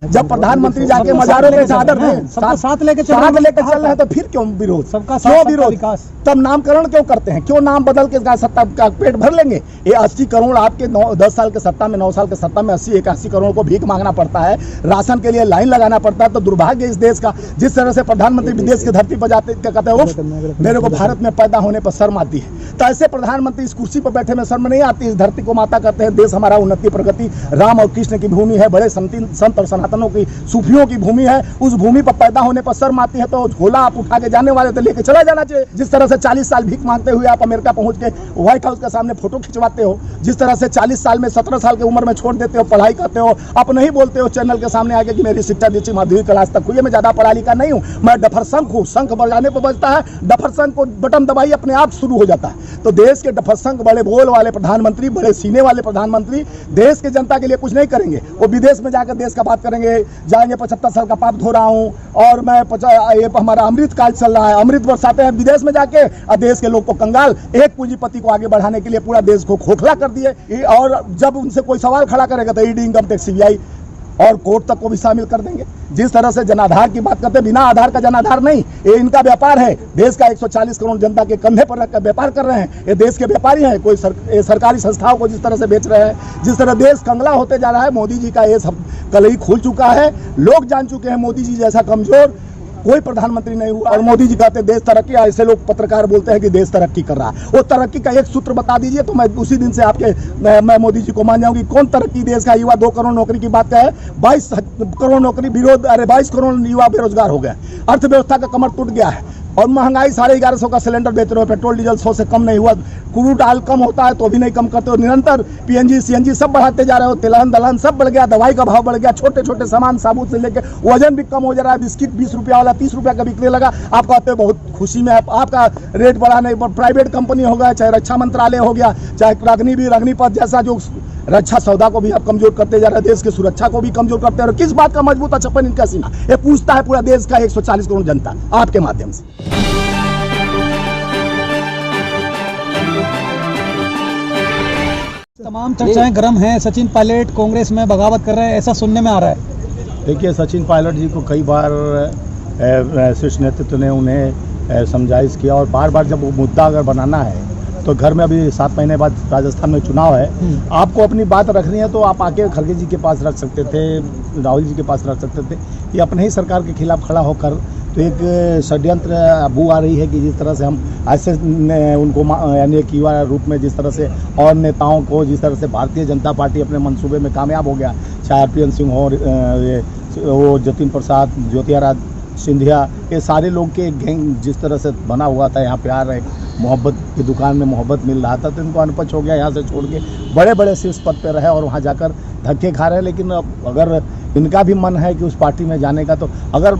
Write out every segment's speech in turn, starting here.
जब प्रधानमंत्री जाके मजारों में चादर दें, साथ लेके चल रहे हैं तो फिर क्यों विरोध? क्यों विरोध? तब नामकरण क्यों करते हैं? क्यों नाम बदल के सत्ता का पेट भर लेंगे? ये 80 करोड़ आपके 10 साल के सत्ता में, 9 साल के सत्ता में 80-81 करोड़ को भीख मांगना पड़ता है, राशन के लिए लाइन लगाना पड़ता है। तो दुर्भाग्य इस देश का। जिस तरह से प्रधानमंत्री विदेश की धरती पर जाते कहते हैं मेरे को भारत में पैदा होने पर शर्म आती है, तो ऐसे प्रधानमंत्री इस कुर्सी पर बैठे में शर्म नहीं आती? इस धरती को माता कहते हैं, देश हमारा उन्नति प्रगति राम और कृष्ण की भूमि है, बड़े संत और सनातनों की सूफियों की भूमि है। उस भूमि पर पैदा होने पर शर्म आती है तो झोला आप उठा के जाने वाले तो लेके चला जाना चाहिए। जिस तरह से 40 साल भीख मांगते हुए आप अमेरिका पहुंच के व्हाइट हाउस के सामने फोटो खिंचवाते हो, जिस तरह से 40 साल में 17 साल की उम्र में छोड़ देते हो, पढ़ाई करते हो, आप नहीं बोलते हो चैनल के सामने आके कि मेरी शिक्षा दीक्षित माध्यमिक क्लास तक हुई है, मैं ज्यादा पढ़ा लिखा नहीं हूं, मैं डफर शंख हूं। शंख बजाने पर बजता है, डफर शंख को बटन दबाई अपने आप शुरू हो जाता है। तो देश के डफर शंख बड़े बोल वाले प्रधानमंत्री, बड़े सीने वाले प्रधानमंत्री देश के जनता के लिए कुछ नहीं करेंगे। वो विदेश में जाकर देश का बात करेंगे, जाएंगे 75 साल का पाप धो रहा हूं और मैं ये हमारा अमृत काल चल रहा है, अमृत बरसाते हैं विदेश में जाके, और देश के लोग को कंगाल, एक पूंजीपति को आगे बढ़ाने के लिए पूरा देश को खोखला कर दिए। और जब उनसे कोई सवाल खड़ा करेगा तो ईडी, इनकम टैक्स, सीबीआई और कोर्ट तक को भी शामिल कर देंगे। जिस तरह से जनाधार की बात करते हैं, बिना आधार का जनाधार नहीं, ये इनका व्यापार है। देश का 140 करोड़ जनता के कंधे पर रखकर व्यापार कर रहे हैं। ये देश के व्यापारी हैं। कोई सरकारी संस्थाओं को जिस तरह से बेच रहे हैं, जिस तरह देश कंगला होते जा रहा है, मोदी जी का ये सब कलई खुल चुका है। लोग जान चुके हैं मोदी जी जैसा कमजोर कोई प्रधानमंत्री नहीं हुआ। और मोदी जी कहते हैं देश तरक्की, ऐसे लोग पत्रकार बोलते हैं कि देश तरक्की कर रहा है। वो तरक्की का एक सूत्र बता दीजिए तो मैं उसी दिन से मैं मोदी जी को मान जाऊंगी। कौन तरक्की देश का? युवा 2 करोड़ नौकरी की बात है, 22 करोड़ नौकरी विरोध, अरे 22 करोड़ युवा बेरोजगार हो गए, अर्थव्यवस्था का कमर टूट गया है। और महंगाई 1150 का सिलेंडर बेच रहे हो, पेट्रोल डीजल 100 से कम नहीं हुआ, क्रूड ऑयल कम होता है तो भी नहीं कम करते हो, निरंतर पीएनजी सीएनजी सब बढ़ाते जा रहे हो, तिलहन दलहन सब बढ़ गया, दवाई का भाव बढ़ गया, छोटे छोटे सामान साबुन से लेकर वजन भी कम हो जा रहा है। बिस्किट 20 रुपया वाला 30 रुपया का बिकने लगा। आप कहते हो बहुत खुशी में आपका रेट बढ़ा नहीं, प्राइवेट कंपनी हो गया, चाहे रक्षा मंत्रालय हो गया, चाहे अग्निपथ जैसा जो रक्षा सौदा को भी आप कमजोर करते जा रहे हैं, देश की सुरक्षा को भी कमजोर करते हैं। और किस बात का मजबूत अच्छापन इनका सीना? ये पूछता है पूरा देश का 140 करोड़ जनता आपके माध्यम से। तमाम चर्चाएं गर्म हैं। सचिन पायलट कांग्रेस में बगावत कर रहे हैं, ऐसा सुनने में आ रहा है। देखिए, सचिन पायलट जी को कई बार शीर्ष नेतृत्व ने उन्हें समझाइश किया, और बार बार जब वो मुद्दा अगर बनाना है तो घर में अभी 7 महीने बाद राजस्थान में चुनाव है, आपको अपनी बात रखनी है तो आप आके खड़गे जी के पास रख सकते थे, राहुल जी के पास रख सकते थे। ये अपने ही सरकार के खिलाफ खड़ा होकर तो एक षड्यंत्र बू आ रही है कि जिस तरह से हम ऐसे उनको यानी एक युवा रूप में जिस तरह से और नेताओं को, जिस तरह से भारतीय जनता पार्टी अपने मंसूबे में कामयाब हो गया, चाहे आरपीएन सिंह हो, वो जतिन प्रसाद, ज्योतिरादित्य सिंधिया, ये सारे लोग के गैंग जिस तरह से बना हुआ था, यहाँ प्यार है, मोहब्बत की दुकान में मोहब्बत मिल रहा था, तो इनको अनपच हो गया, यहाँ से छोड़ के बड़े बड़े शीर्ष पद पर रहे और वहाँ जाकर धक्के खा रहे हैं। लेकिन अगर इनका भी मन है कि उस पार्टी में जाने का, तो अगर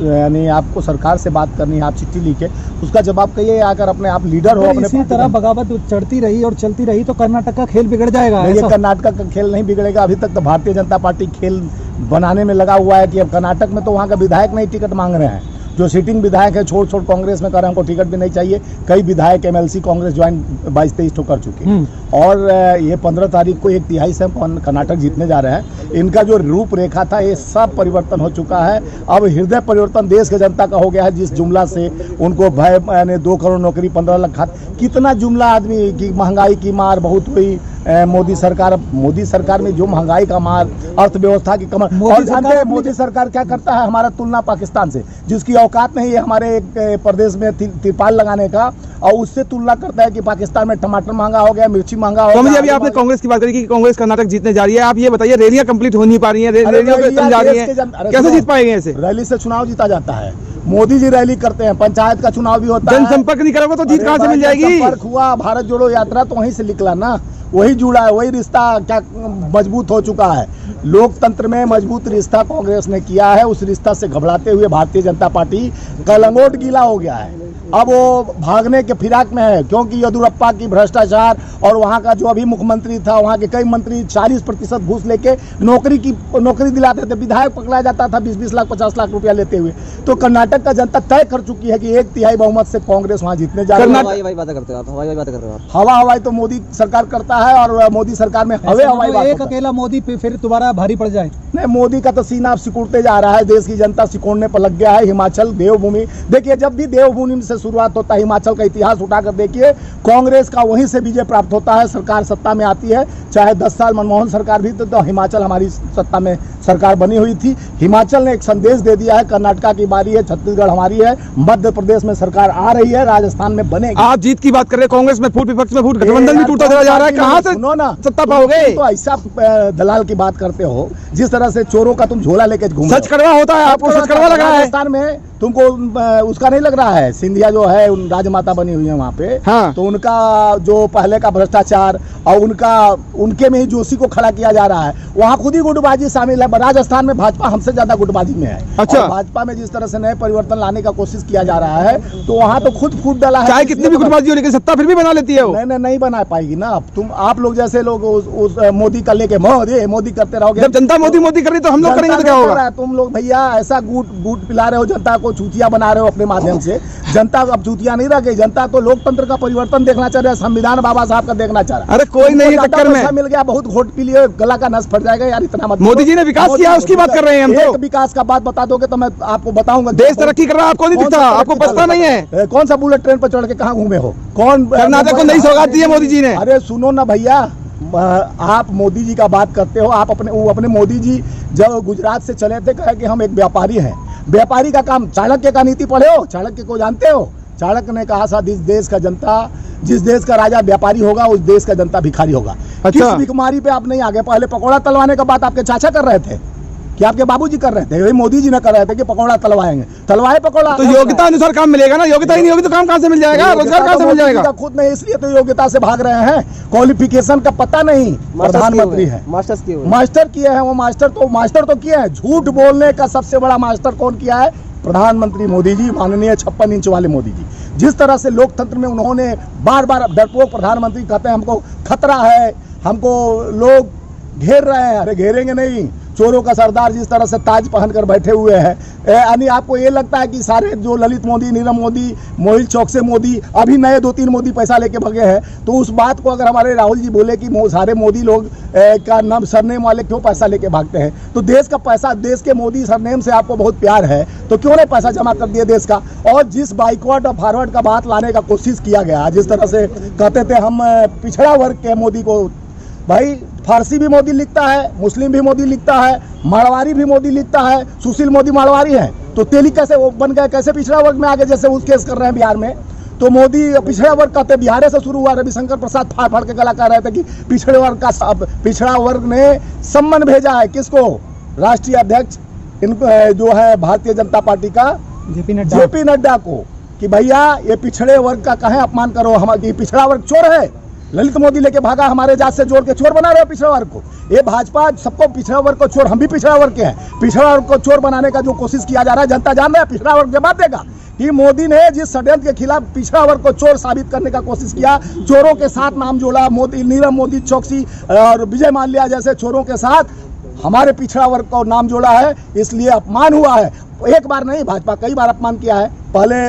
यानी आपको सरकार से बात करनी है, आप चिट्ठी लिखे, उसका जवाब कहिए, आकर अपने आप लीडर हो। अपने इसी तरह बगावत चढ़ती रही और चलती रही तो कर्नाटक का खेल बिगड़ जाएगा। ये कर्नाटक का खेल नहीं बिगड़ेगा। अभी तक तो भारतीय जनता पार्टी खेल बनाने में लगा हुआ है कि अब कर्नाटक में तो वहाँ का विधायक नहीं टिकट मांग रहे हैं, जो सिटिंग विधायक है छोड़ कांग्रेस में कर रहे हैं, हमको टिकट भी नहीं चाहिए। कई विधायक एमएलसी कांग्रेस ज्वाइन 22-23 कर चुके हैं। और ये 15 तारीख को 1/3 से हम कर्नाटक जीतने जा रहे हैं। इनका जो रूपरेखा था ये सब परिवर्तन हो चुका है। अब हृदय परिवर्तन देश के जनता का हो गया है। जिस जुमला से उनको भय, यानी 2 करोड़ नौकरी, 15 लाख खात, कितना जुमला आदमी की महंगाई की मार बहुत हुई। मोदी सरकार में जो महंगाई का मार, अर्थव्यवस्था की कमर, और जानते हैं मोदी सरकार क्या करता है? हमारा तुलना पाकिस्तान से, जिसकी औकात नहीं है हमारे एक प्रदेश में तिरपाल लगाने का, और उससे तुलना करता है कि पाकिस्तान में टमाटर महंगा हो गया, मिर्ची महंगा हो गया। अभी आपने कांग्रेस की बात करी कि कांग्रेस कर्नाटक जीतने जा रही है, आप ये बताइए, रैलियां कंप्लीट हो नहीं पा रही हैं, रैलियों पे जा रही है, कैसे जीत पाएंगे ऐसे? रैली से चुनाव जीता जाता है। मोदी जी रैली करते हैं, पंचायत का चुनाव भी होता है। जनसंपर्क नहीं करोगे तो जीत कहाँ से मिल जाएगी? संपर्क हुआ, भारत जोड़ो यात्रा तो वहीं से निकला ना, वही जुड़ा है, वही रिश्ता क्या मजबूत हो चुका है। लोकतंत्र में मजबूत रिश्ता कांग्रेस ने किया है। उस रिश्ता से घबराते हुए भारतीय जनता पार्टी का लंगोट गीला हो गया है। अब वो भागने के फिराक में है, क्योंकि येदियुरप्पा की भ्रष्टाचार और वहाँ का जो अभी मुख्यमंत्री था, वहाँ के कई मंत्री 40% घूस लेके नौकरी दिलाते थे, विधायक पकड़ा जाता था 20-20 लाख 50 लाख रुपया लेते हुए। तो कर्नाटक का जनता तय कर चुकी है कि 1/3 बहुमत से कांग्रेस वहाँ जीतने जा रही है। हवाई बात करते हो आप। हवाई तो मोदी सरकार करता है, और मोदी सरकार में हवाई बात एक अकेला मोदी फिर दोबारा भारी पड़ जाए। नहीं, मोदी का तो सीना अब सिकुड़ते जा रहा है, देश की जनता सिकुड़ने पर लग गया है। हिमाचल देवभूमि, देखिए जब भी देवभूमि से शुरुआत होता है, हिमाचल का इतिहास उठाकर देखिए, कांग्रेस का वहीं से विजय प्राप्त होता है, सरकार सत्ता में आती है। चाहे 10 साल मनमोहन सरकार भी तो हिमाचल हमारी सत्ता में सरकार बनी हुई थी। हिमाचल ने एक संदेश दे दिया है, कर्नाटक की बारी है, छत्तीसगढ़ हमारी है, मध्य प्रदेश में सरकार आ रही है, राजस्थान में बनेगी। आप जीत की बात कर रहे हैं, कांग्रेस में फूट, विपक्ष में फूट, गठबंधन भी टूटता चला जा रहा है, कहाँ से सुनो ना, सत्ता पाओगे? तो ऐसा दलाल की बात करते हो, जिस तरह से चोरों का तुम झोला लेके घूम, सच कड़वा होता है, आपको सच कड़वा लग रहा है। राजस्थान में तुमको उसका नहीं लग रहा है, सिंधिया जो है राजमाता बनी हुई है वहाँ पे, हाँ। तो उनका जो पहले का भ्रष्टाचार और उनके में ही जोशी को खड़ा किया जा रहा है, वहाँ खुद ही गुटबाजी शामिल है। राजस्थान में भाजपा हमसे ज्यादा गुटबाजी में है। अच्छा। और भाजपा में जिस तरह से नए परिवर्तन लाने का कोशिश किया जा रहा है, तो वहाँ तो खुद फूट डाला है। चाहे कितनी भी गुटबाजी हो, लेकिन सत्ता फिर भी बना लेती है वो। नहीं बना पाएगी ना। आप लोग जैसे लोग उस मोदी का लेके मोदी करते रहोगे। जब जनता मोदी कर रही तो हम लोग करेंगे तो क्या होगा? तुम लोग भैया ऐसा गुट पिला रहे हो, जनता को चूतिया बना रहे हो अपने माध्यम से। जनता अब चूतिया नहीं रह गई, जनता तो लोकतंत्र का परिवर्तन देखना चाह रहा है, संविधान बाबा साहब का देखना चाह रहा है। अरे कोई नहीं, चक्कर में मिल गया, बहुत वोट पी लिए, गला का नस फट जाएगा यार, इतना मत। मोदी जी ने विकास किया, उसकी बात कर रहे हैं हम तो। विकास का बात बता दोगे तो मैं आपको बताऊंगा। देश तरक्की कर रहा है, आपको नहीं दिखता, आपको पता नहीं है। कौन सा बुलेट ट्रेन पर चढ़ के कहाँ घूमे हो? कौन कर्नाटक को नई सौगात दी है मोदी जी ने? अरे सुनो ना भैया, आप मोदी जी का बात करते हो। आप अपने मोदी जी जब गुजरात से चले थे, कहे कि हम एक व्यापारी हैं। व्यापारी का काम, चाणक्य का नीति पढ़े हो? चाणक्य को जानते हो? चाणक्य ने कहा था, जिस देश का राजा व्यापारी होगा, उस देश का जनता भिखारी होगा। अच्छा। किस भिखारी पे आप नहीं आगे? पहले पकौड़ा तलवाने का बात आपके चाचा कर रहे थे, कि आपके बाबूजी कर रहे थे? वही मोदी जी ने कर रहे थे कि पकौड़ा तलवाएंगे। तलवाए पकौड़ा, तो योग्यता अनुसार काम मिलेगा ना। योग्यता ही नहीं होगी तो काम कहाँ से मिल जाएगा? रोजगार कहाँ से मिल जाएगा? खुद नहीं, इसलिए तो योग्यता से भाग रहे हैं। क्वालिफिकेशन का पता नहीं। प्रधानमंत्री है, मास्टर किए हैं वो। मास्टर तो किए हैं। झूठ बोलने का सबसे बड़ा मास्टर कौन किया है? प्रधानमंत्री मोदी जी, माननीय 56 इंच वाले मोदी जी। जिस तरह से लोकतंत्र में उन्होंने बार बार, डरपोक प्रधानमंत्री कहते हैं हमको खतरा है, हमको लोग घेर रहे हैं। अरे घेरेंगे नहीं। चोरों का सरदार जिस तरह से ताज पहनकर बैठे हुए हैं, यानी आपको ये लगता है कि सारे जो ललित मोदी, नीरव मोदी, मोहित चौक से मोदी, अभी नए 2-3 मोदी पैसा लेके भगे हैं, तो उस बात को अगर हमारे राहुल जी बोले कि सारे मोदी लोग का नाम सरनेम वाले क्यों पैसा लेके भागते हैं, तो देश का पैसा, देश के मोदी सरनेम से आपको बहुत प्यार है, तो क्यों नहीं पैसा जमा कर दिया देश का? और जिस बाइकआउट और फॉरवर्ड का बात लाने का कोशिश किया गया, जिस तरह से कहते थे हम पिछड़ा वर्ग के मोदी को, भाई फारसी भी मोदी लिखता है, मुस्लिम भी मोदी लिखता है, मारवाड़ी भी मोदी लिखता है। सुशील मोदी मारवाड़ी है, तो तेली कैसे वो बन गए? कैसे पिछड़ा वर्ग में आगे? जैसे उस केस कर रहे हैं बिहार में, तो मोदी पिछड़ा वर्ग कहते बिहार से शुरू हुआ। रविशंकर प्रसाद फाड़ के गला कह रहे थे कि पिछड़ा वर्ग ने सम्मन भेजा है किसको? राष्ट्रीय अध्यक्ष जो है भारतीय जनता पार्टी का जेपी नड्डा को, कि भैया ये पिछड़े वर्ग का कहें अपमान करो, हमारी पिछड़ा वर्ग चोर है। ललित मोदी लेके भागा, हमारे जात से जोड़ के चोर बना रहे हो पिछड़ा वर्ग को। ये भाजपा सबको पिछड़ा वर्ग को चोर, हम भी पिछड़ा वर्ग के हैं, पिछड़ा वर्ग को चोर बनाने का जो कोशिश किया जा रहा है, जनता जान रहा है। पिछड़ा वर्ग जवाब देगा कि मोदी ने जिस षड्यंत्र के खिलाफ पिछड़ा वर्ग को चोर साबित करने का कोशिश किया, चोरों के साथ नाम जोड़ा, मोदी, नीरव मोदी, चौकसी और विजय माल्या जैसे चोरों के साथ हमारे पिछड़ा वर्ग को नाम जोड़ा है, इसलिए अपमान हुआ है। एक बार नहीं, भाजपा कई बार अपमान किया है। पहले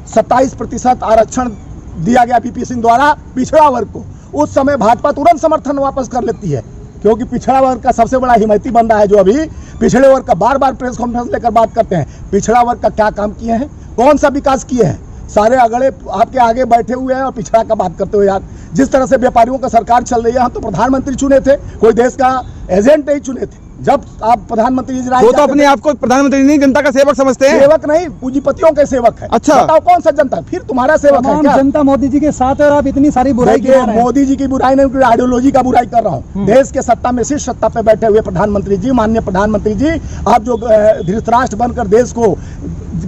27% आरक्षण दिया गया पीपी सिंह द्वारा पिछड़ा वर्ग को, उस समय भाजपा तुरंत समर्थन वापस कर लेती है, क्योंकि पिछड़ा वर्ग का सबसे बड़ा हिमायती बंदा है जो अभी पिछड़े वर्ग का बार बार प्रेस कॉन्फ्रेंस लेकर बात करते हैं। पिछड़ा वर्ग का क्या काम किए हैं, कौन सा विकास किए हैं? सारे अगड़े आपके आगे बैठे हुए हैं और पिछड़ा का बात करते हो यार। जिस तरह से व्यापारियों का सरकार चल रही है, हम तो प्रधानमंत्री चुने थे, कोई देश का एजेंट नहीं चुने थे। जब आप प्रधानमंत्री वो तो अपने आप को प्रधानमंत्री नहीं, जनता का सेवक समझते हैं। सेवक नहीं, पूंजीपतियों के सेवक है। अच्छा, बताओ कौन सा जनता? फिर तुम्हारा सेवक है क्या? जनता मोदी जी के साथ है और आप इतनी सारी बुराई कर रहे हैं। मोदी जी की बुराई नहीं, आइडियोलॉजी का बुराई कर रहा हूँ। देश के सत्ता में, शीर्ष सत्ता पे बैठे हुए प्रधानमंत्री जी, माननीय प्रधानमंत्री जी, आप जो धृतराष्ट्र बनकर देश को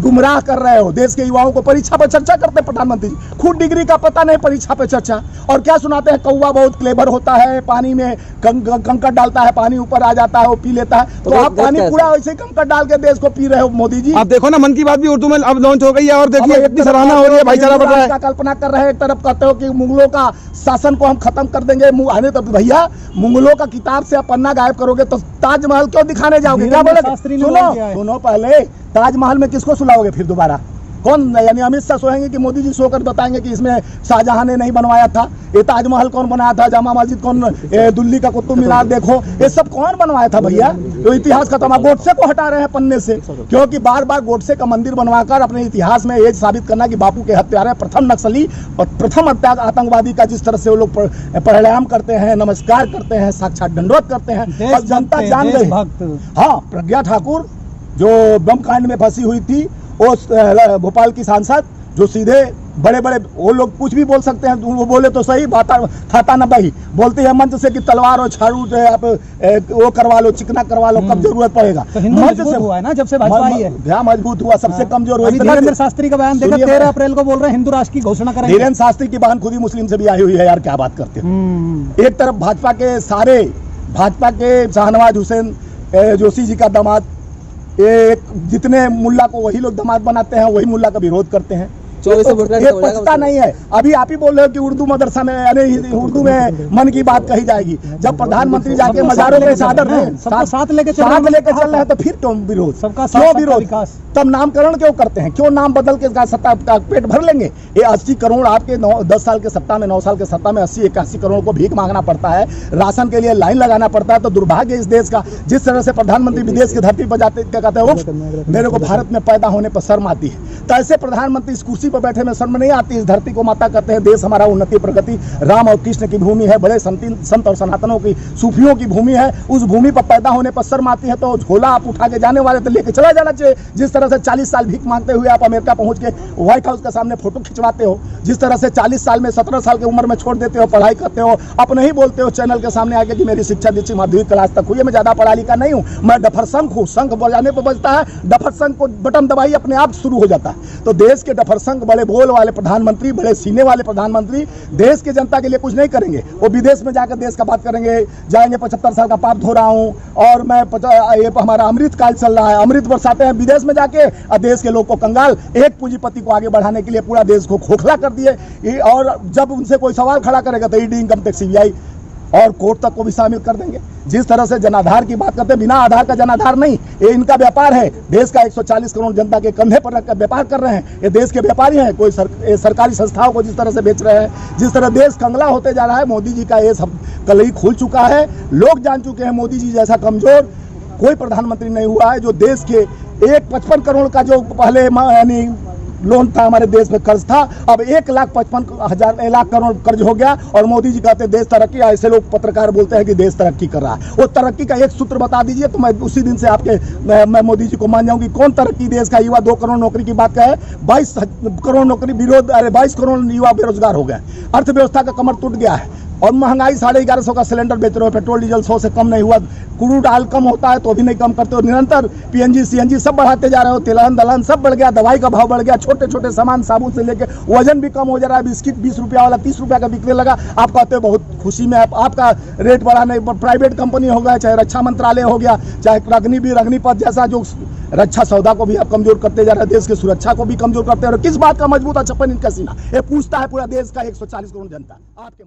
गुमराह कर रहे हो। देश के युवाओं को परीक्षा पर चर्चा करते हैं प्रधानमंत्री जी, खुद डिग्री का पता नहीं, परीक्षा पर चर्चा। और क्या सुनाते हैं, कौवा बहुत क्लेवर होता है, पानी में कंकड़ डालता है, पानी ऊपर आ जाता है, वो पी लेता है। तो आप पानी पूरा वैसे कंकड़ डाल के देश को पी रहे हो मोदी जी। आप देखो ना, मन की बात भी उर्दू में अब लॉन्च हो गई है और देखिए कितनी सराहना हो रही है, भाईचारा बढ़ रहा है। कल्पना कर रहे हैं, एक तरफ कहते हो कि मुगलों का शासन को हम खत्म कर देंगे, तो भैया मुगलों का किताब से आप पन्ना गायब करोगे तो ताजमहल क्यों दिखाने जाओगे? क्या बोले? सुनो पहले, ताजमहल में किसको सुलाओगे फिर दोबारा? कौन, यानी अमित शाह सोएंगे कि मोदी जी सोकर बताएंगे कि इसमें शाहजहां ने नहीं बनवाया था, ये ताजमहल कौन बनाया था, जामा मस्जिद कौन, दिल्ली का कुतुब मीनार देखो, ये सब कौन बनवाया था भैया? तो इतिहास खत्म। गोडसे को हटा रहे हैं पन्ने से, क्योंकि बार बार गोडसे का मंदिर बनवाकर अपने इतिहास में ये साबित करना कि बापू के हत्यारे प्रथम नक्सली और प्रथम आतंकवादी का जिस तरह से वो लोग प्रणाम करते हैं, नमस्कार करते हैं, साक्षात दंडवत करते हैं, और जनता जान गई। हाँ, प्रज्ञा ठाकुर जो बम कांड में फंसी हुई थी, वो भोपाल की सांसद जो सीधे बड़े बड़े वो लोग कुछ भी बोल सकते हैं, वो बोले तो सही, खाता न बही, बोलती है मंच से कि तलवार और झाड़ू जो आप वो करवा लो, चिकना करवा लो, कब जरूरत पड़ेगा। तो हिंदू मजबूत हुआ है ना जब से भाजपा आई है। क्या मजबूत हुआ? सबसे कमजोर हुआ। धीरेन्द्र शास्त्री का बयान देखा, 13 अप्रैल को बोल रहे हैं हिंदू राष्ट्र की घोषणा करेंगे। धीरेन्द्र शास्त्री की बहन खुद ही मुस्लिम से भी आई हुई है यार, क्या बात करते हैं। एक तरफ भाजपा के शाहनवाज हुसैन जोशी जी का दामाद, एक जितने मुल्ला को वही लोग दामाद बनाते हैं, वही मुल्ला का विरोध करते हैं। ये पछता नहीं है। अभी आप ही बोल रहे हो कि उर्दू मदरसा में, यानी उर्दू में मन की बात कही जाएगी। जब प्रधानमंत्री जाके मजारों में साथ लेके चल रहे हैं तो फिर क्यों विरोध? क्यों विरोध? तब नामकरण क्यों करते हैं? क्यों नाम बदल के सत्ता का पेट भर लेंगे? ये 80 करोड़ आपके 10 साल के सत्ता में, 9 साल के सत्ता में 80-81 करोड़ को भीख मांगना पड़ता है, राशन के लिए लाइन लगाना पड़ता है। तो दुर्भाग्य इस देश का, जिस तरह से प्रधानमंत्री विदेश की धरती पर जाते क्या कहते हैं, मेरे को भारत में पैदा होने पर शर्म आती है। तो ऐसे प्रधानमंत्री इस कुर्सी पर बैठे में शर्म नहीं आती? इस धरती को माता कहते हैं, देश हमारा उन्नति प्रगति राम और कृष्ण की भूमि है, बड़े संत और सनातनों की, सूफियों की भूमि है। उस भूमि पर पैदा होने पर शर्म आती है तो झोला आप उठा के जाने वाले तो लेके चला जाना चाहिए। जिस तरह से 40 साल भीख मांगते हुए आप अमेरिका पहुंच के व्हाइट हाउस के सामने फोटो खिंचवाते हो, जिस तरह से 40 साल में 17 साल की उम्र में छोड़ देते हो, पढ़ाई करते हो, अपने ही बोलते हो चैनल के सामने आके कि मेरी शिक्षा दीक्षित माध्यमिक क्लास तक हुई है, मैं ज्यादा पढ़ा लिखा नहीं हूँ, मैं डफर संघ हूँ। संघ बजाने पर बजता है, डफर संघ को बटन दबाई अपने आप शुरू हो जाता है। तो देश के डफर संघ, बड़े बोल वाले प्रधानमंत्री, बड़े सीने वाले प्रधानमंत्री देश की जनता के लिए कुछ नहीं करेंगे। वो विदेश में जाकर देश का बात करेंगे, जाएंगे 75 साल का पाप धो रहा हूँ और मैं ये हमारा अमृत काल चल रहा है, अमृत बरसाते हैं विदेश में जाके, और देश के लोग को कंगाल, एक पूंजीपति को आगे बढ़ाने के लिए पूरा देश को खोखला कर दिए। और जब उनसे कोई सवाल खड़ा करेगा तो ईडी, इनकम टैक्स, सीबीआई और कोर्ट तक को भी शामिल कर देंगे। जिस तरह से जनाधार की बात करते हैं, बिना आधार का जनाधार नहीं, ये इनका व्यापार है। देश का 140 करोड़ जनता के कंधे पर रखकर व्यापार कर रहे हैं, ये देश के व्यापारी हैं। कोई सरकारी संस्थाओं को जिस तरह से बेच रहे हैं, जिस तरह देश कंगला होते जा रहा है, मोदी जी का ये सब कलई खुल चुका है। लोग जान चुके हैं मोदी जी जैसा कमजोर कोई प्रधानमंत्री नहीं हुआ है। जो देश के 55 करोड़ का जो पहले यानी लोन था हमारे देश में, कर्ज था, अब 1,55,000 करोड़ कर्ज हो गया। और मोदी जी कहते हैं देश तरक्की, ऐसे लोग पत्रकार बोलते हैं कि देश तरक्की कर रहा है। वो तरक्की का एक सूत्र बता दीजिए तो मैं उसी दिन से मैं मोदी जी को मान जाऊंगी। कौन तरक्की देश का? युवा 2 करोड़ नौकरी की बात कहे, 22 करोड़ नौकरी विरोध, 22 करोड़ युवा बेरोजगार हो गए, अर्थव्यवस्था का कमर टूट गया है। और महंगाई 1150 का सिलेंडर बेच रहे हो, पेट्रोल डीजल 100 से कम नहीं हुआ, क्रूड ऑयल कम होता है तो भी नहीं कम करते हो, निरंतर पीएनजी सीएनजी सब बढ़ाते जा रहे हो, तिलहन दलहन सब बढ़ गया, दवाई का भाव बढ़ गया, छोटे छोटे सामान साबुन से लेके वजन भी कम हो जा रहा है, बिस्किट 20 रुपया वाला 30 रुपया का बिकने लगा। आप कहते हो बहुत खुशी में आपका रेट बढ़ा नहीं, प्राइवेट कंपनी हो गया, चाहे रक्षा मंत्रालय हो गया, चाहे अग्निपथ जैसा जो रक्षा सौदा को भी आप कमजोर करते जा रहे हैं, देश की सुरक्षा को भी कमजोर करते हैं। और किस बात का मजबूत छप्पन इनका सीना, ये पूछता है पूरा देश का 140 करोड़ जनता आपके